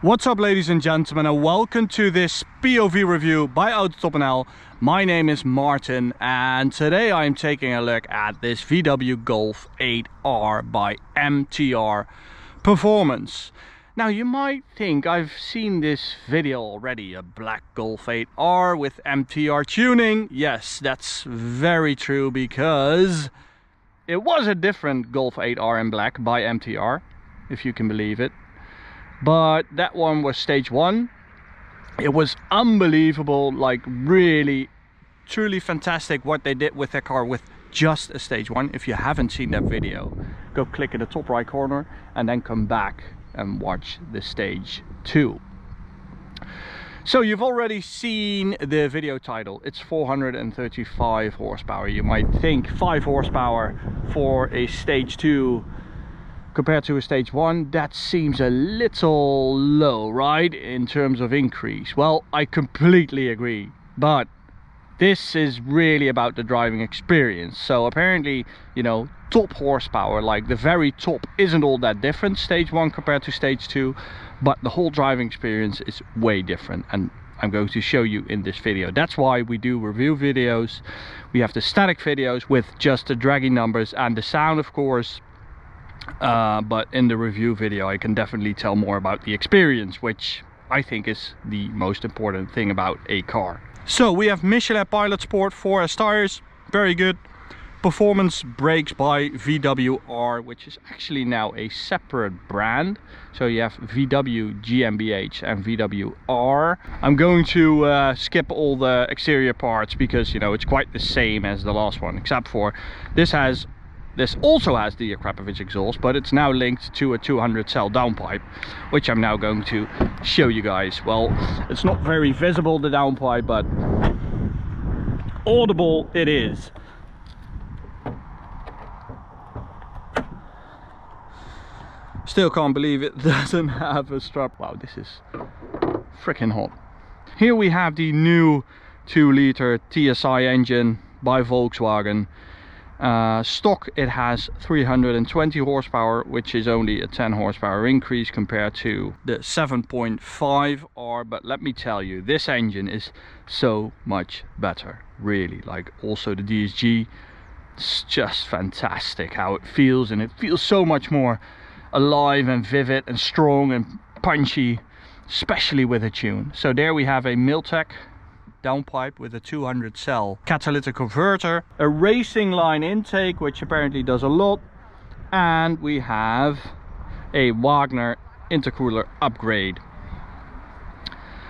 What's up, ladies and gentlemen, and welcome to this POV review by Autobahn. My name is Martin, and today I'm taking a look at this VW Golf 8R by MTR Performance. Now you might think I've seen this video already, a black Golf 8R with MTR tuning. Yes, that's very true, because it was a different Golf 8R in black by MTR, if you can believe it. But that one was stage one. It was unbelievable, like really, truly fantastic what they did with their car with just a stage one. If you haven't seen that video, go click in the top right corner and then come back and watch the stage two. So you've already seen the video title. It's 435 horsepower. You might think 5 horsepower for a stage two compared to a stage one, that seems a little low, right, in terms of increase. Well, I completely agree, but this is really about the driving experience. So apparently, you know, top horsepower, like the very top, isn't all that different, stage one compared to stage two, but the whole driving experience is way different, and I'm going to show you in this video. That's why we do review videos. We have the static videos with just the Dragy numbers and the sound, of course. But in the review video I can definitely tell more about the experience, which I think is the most important thing about a car. So we have Michelin Pilot Sport 4S tires, very good. Performance brakes by VWR, which is actually now a separate brand. So you have VW GmbH and VWR. I'm going to skip all the exterior parts because, you know, it's quite the same as the last one, except for this also has the Akrapovic exhaust, but it's now linked to a 200 cell downpipe, which I'm now going to show you guys. Well, it's not very visible, the downpipe, but audible it is. Still can't believe it doesn't have a strap. Wow, this is freaking hot. Here we have the new 2-liter TSI engine by Volkswagen. Stock it has 320 horsepower, which is only a 10 horsepower increase compared to the 7.5R, but let me tell you, this engine is so much better, really. Like, also the DSG, it's just fantastic how it feels, and it feels so much more alive and vivid and strong and punchy, especially with a tune. So there we have a Miltech downpipe with a 200 cell catalytic converter, a racing line intake, which apparently does a lot, and we have a Wagner intercooler upgrade.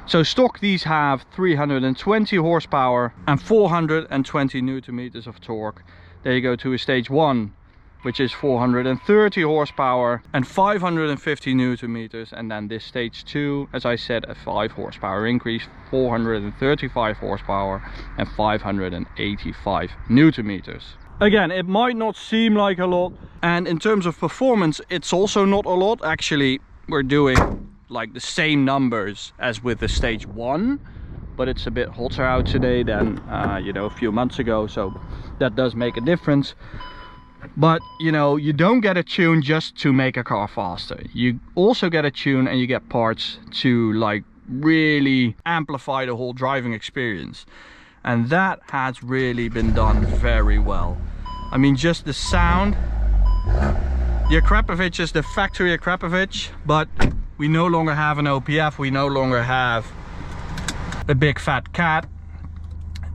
So stock these have 320 horsepower and 420 newton meters of torque. There you go to a stage one, which is 430 horsepower and 550 newton meters, and then this stage two, as I said, a 5 horsepower increase, 435 horsepower and 585 newton meters. Again, it might not seem like a lot, and in terms of performance it's also not a lot. Actually, we're doing like the same numbers as with the stage one, but it's a bit hotter out today than you know, a few months ago, so that does make a difference. But you know, you don't get a tune just to make a car faster. You also get a tune and you get parts to like really amplify the whole driving experience, and that has really been done very well. I mean, just the sound. The Akrapovic is the factory Akrapovic, but we no longer have an OPF, we no longer have a big fat cat,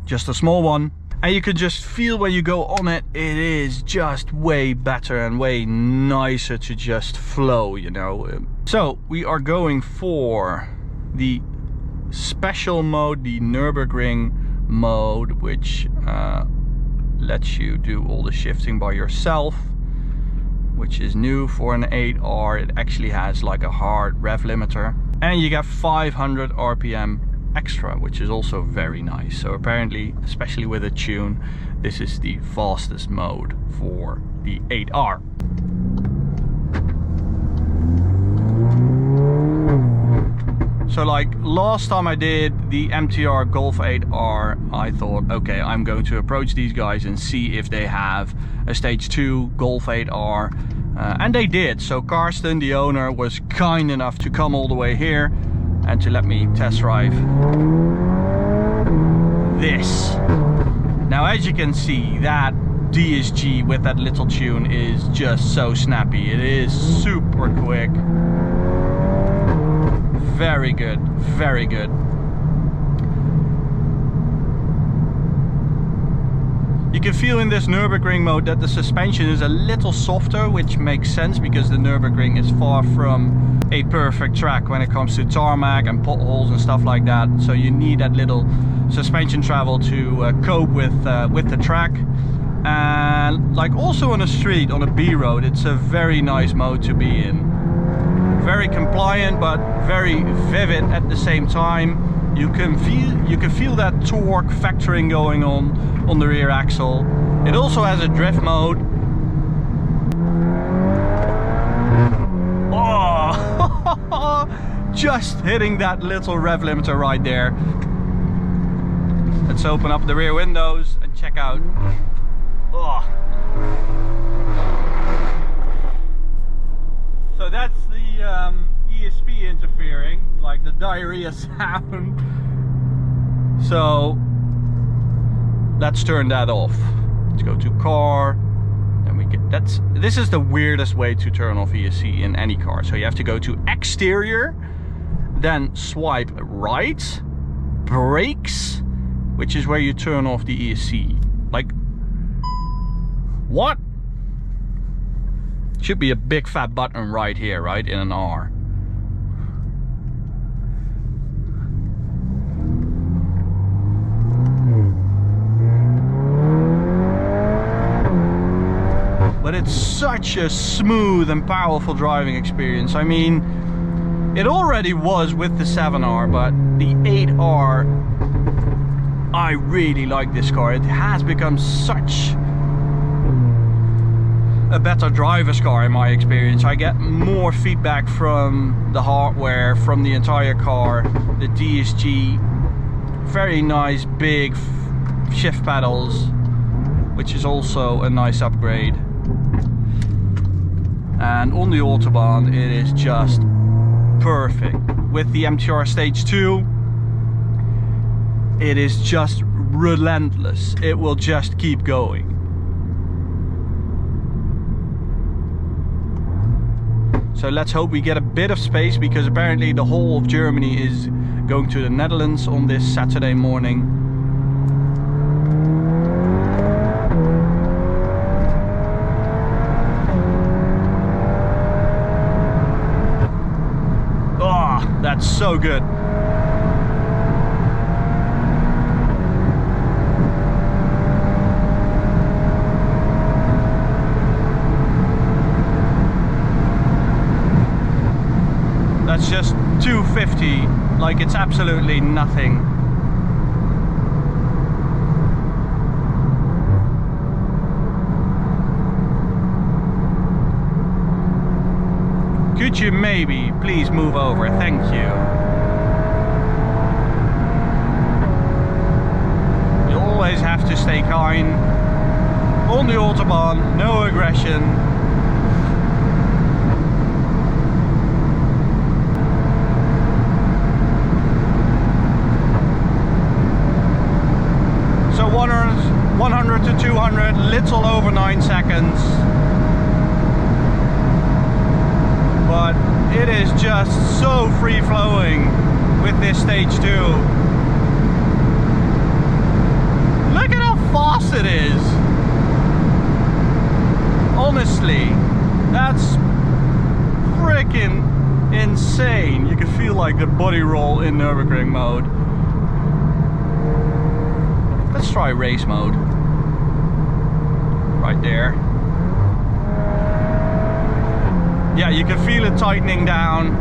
just a small one. And you can just feel when you go on it, it is just way better and way nicer to just flow, you know. So we are going for the special mode, the Nürburgring mode, which lets you do all the shifting by yourself, which is new for an 8R. It actually has like a hard rev limiter, and you get 500 RPM extra, which is also very nice. So apparently, especially with a tune, this is the fastest mode for the 8R. So like last time I did the MTR Golf 8R, I thought, okay, I'm going to approach these guys and see if they have a stage 2 Golf 8R And they did. So Karsten, the owner, was kind enough to come all the way here and to let me test drive this. Now, as you can see, that DSG with that little tune is just so snappy. It is super quick. Very good, very good. You can feel in this Nürburgring mode that the suspension is a little softer, which makes sense because the Nürburgring is far from a perfect track when it comes to tarmac and potholes and stuff like that. So you need that little suspension travel to cope with the track. And like also on a street, on a B road, it's a very nice mode to be in. Very compliant, but very vivid at the same time. You can feel that torque factoring going on the rear axle. It also has a drift mode. Oh, just hitting that little rev limiter right there. Let's open up the rear windows and check out. Oh. So that's the ESP interfering, like the diarrhea sound. So let's turn that off. Let's go to car. Then we get this is the weirdest way to turn off ESC in any car. So you have to go to exterior, then swipe right, brakes, which is where you turn off the ESC. Like, what? Should be a big fat button right here, right, in an R. But it's such a smooth and powerful driving experience. I mean, it already was with the 7R, but the 8R, I really like this car. It has become such a better driver's car in my experience. I get more feedback from the hardware, from the entire car, the DSG, very nice big shift pedals, which is also a nice upgrade. And on the Autobahn it is just perfect. With the MTR Stage 2, it is just relentless. It will just keep going. So let's hope we get a bit of space, because apparently the whole of Germany is going to the Netherlands on this Saturday morning. Oh, that's so good. That's just 250, like it's absolutely nothing. Could you maybe please move over? Thank you. You always have to stay kind. On the Autobahn, no aggression. So 100 to 200, little over 9 seconds. But it is just so free-flowing with this Stage 2. Look at how fast it is. Honestly, that's freaking insane. You can feel like the body roll in Nürburgring mode. Let's try race mode. Right there. Yeah, you can feel it tightening down.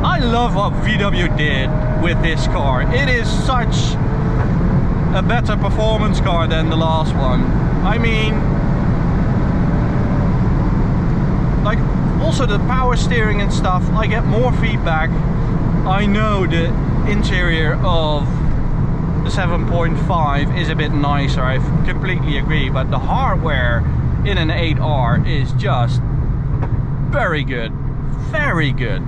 I love what VW did with this car. It is such a better performance car than the last one. I mean, like, also the power steering and stuff, I get more feedback. I know the interior of the 7.5 is a bit nicer, I completely agree, but the hardware in an 8R is just very good, very good.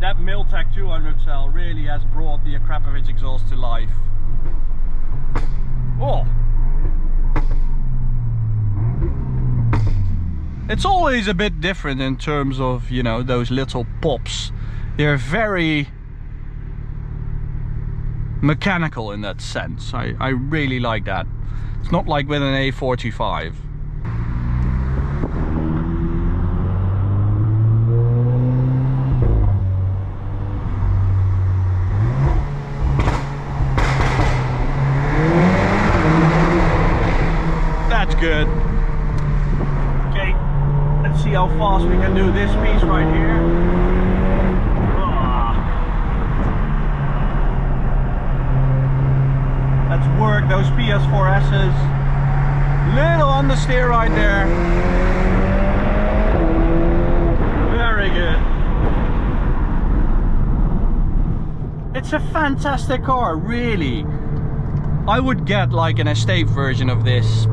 That Miltec 200 cell really has brought the Akrapovic exhaust to life. Oh! It's always a bit different in terms of, you know, those little pops. They're very mechanical in that sense. I really like that. It's not like with an A45. That's good. Okay, let's see how fast we can do this piece right here. Let's work those PS4S's. Little understeer right there. Very good. It's a fantastic car, really. I would get like an estate version of this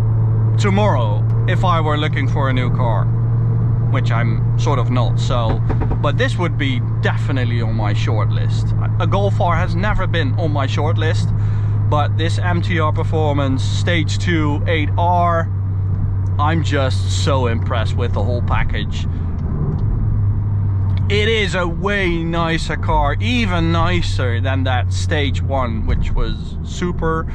tomorrow if I were looking for a new car, which I'm sort of not, so, but this would be definitely on my short list. A Golf R has never been on my short list, but this MTR Performance Stage 2 8R, I'm just so impressed with the whole package. It is a way nicer car, even nicer than that Stage 1, which was super.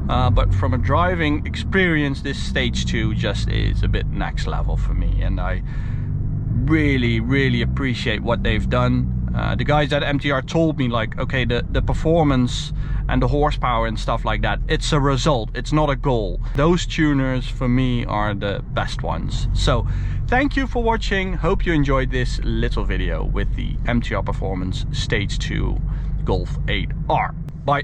But from a driving experience, this Stage 2 just is a bit next level for me, and I really appreciate what they've done. The guys at MTR told me, like, okay, the performance and the horsepower and stuff like that, it's a result, it's not a goal. Those tuners for me are the best ones. So thank you for watching. Hope you enjoyed this little video with the MTR Performance Stage 2 Golf 8R. Bye.